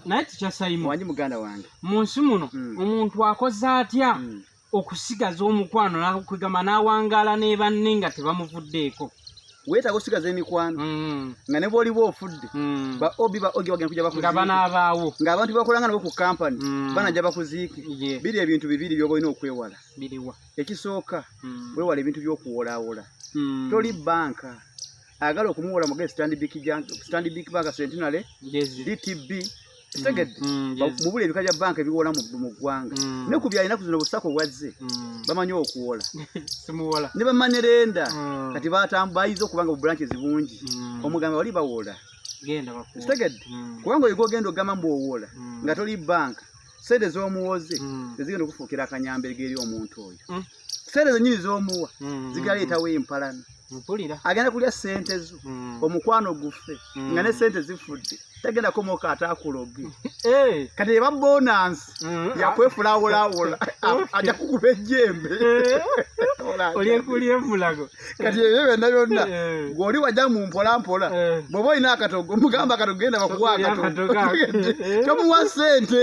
naye tikyasayimu wanji muganda wange mu nsi muno omuntu akoze atya okusigaza omukwano n'okugamba n'awangaala ne banne nga tebamuvuddeeko weetaaga okusigaza emikwano nga ne bw'oliba ofudde ba obi bagenda kujja bakuziike nga banaabaawo ng'abantu bakolanga nabo ku kampani banajja bakuziike biri ebintu bibiri by'oba olina okwewala biriwa ekisooka weewala ebintu by'okuwolaawola toli banka agala okumuwola mugezi Stanbic Bank Centenary DTB tegedde mubula ebika bya banka ebiwola mu ggwanga ne ku byalina ku zino busako bwazze bamanyi okuwola simuwola ne bamanerenda kati bayiza okubanga branches bungi omugamba wali bawola genda bakuwola tegedde kubanga oyiga ogenda ogamba mbu owola nga toli banka sente z'omuwoze tezigenda okufuukira akanyambe eri omuntu oyo sente zennyini z'omuwa zigaleetawo empalana agenda kulya sente zo omukwano gufe nga ne sente zifudde tagenda komoka atakuloge kati eba bonansi yakwefulawolawola ajja kukuba ejjembe olyekulye mulago kati ebyo byonna byonna gw'oli wajja mu mpolampola bw'oba olina akatogo mugamba akatogo genda bakuwa akatogo tomuwa sente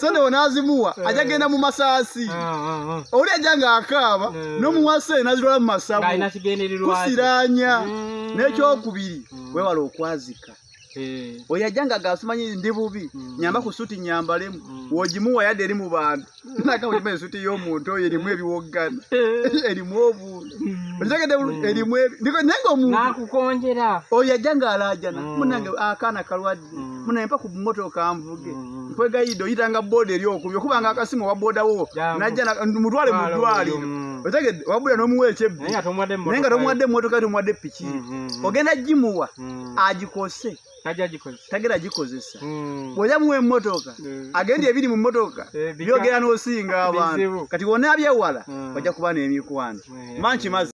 sente bonaazimuwa ajja genda mu masaasi oli ajja ng'akaaba n'omuwa sente nazitwala mu masabu kusiraanya n'ekyokubiri weewala okwazika oyo ajja nga gasumanyi ndi bubi nyamba ku suuti nyambalemu w'ogimuwa yadde eri mu bantu naka wekimanyi esuuti y'omuntu oyo erimu ebiwoggana erimu obuntu okitegedde erimu naye ng'omuntu nakukonjera oyo ajja ng'alaajana munange akaana kalwadde munange mpa ku mmotoka nvuge nkwegayidde oyitanga booda eri okubi okubanga akasimu owa boodawo najja mutwale mu ddwaliro otegedde wabula n'omuwa ekyebbi naye nga tomuwadde emmotoka tomuwadde piki ogenda gimuwa agikose tagera gikozesa bw'ojja muwa emmotoka agenda ebiri mu mmotoka byogera n'osinga abantu kati wonna abyewala ojja kuba n'emikwano mankimazi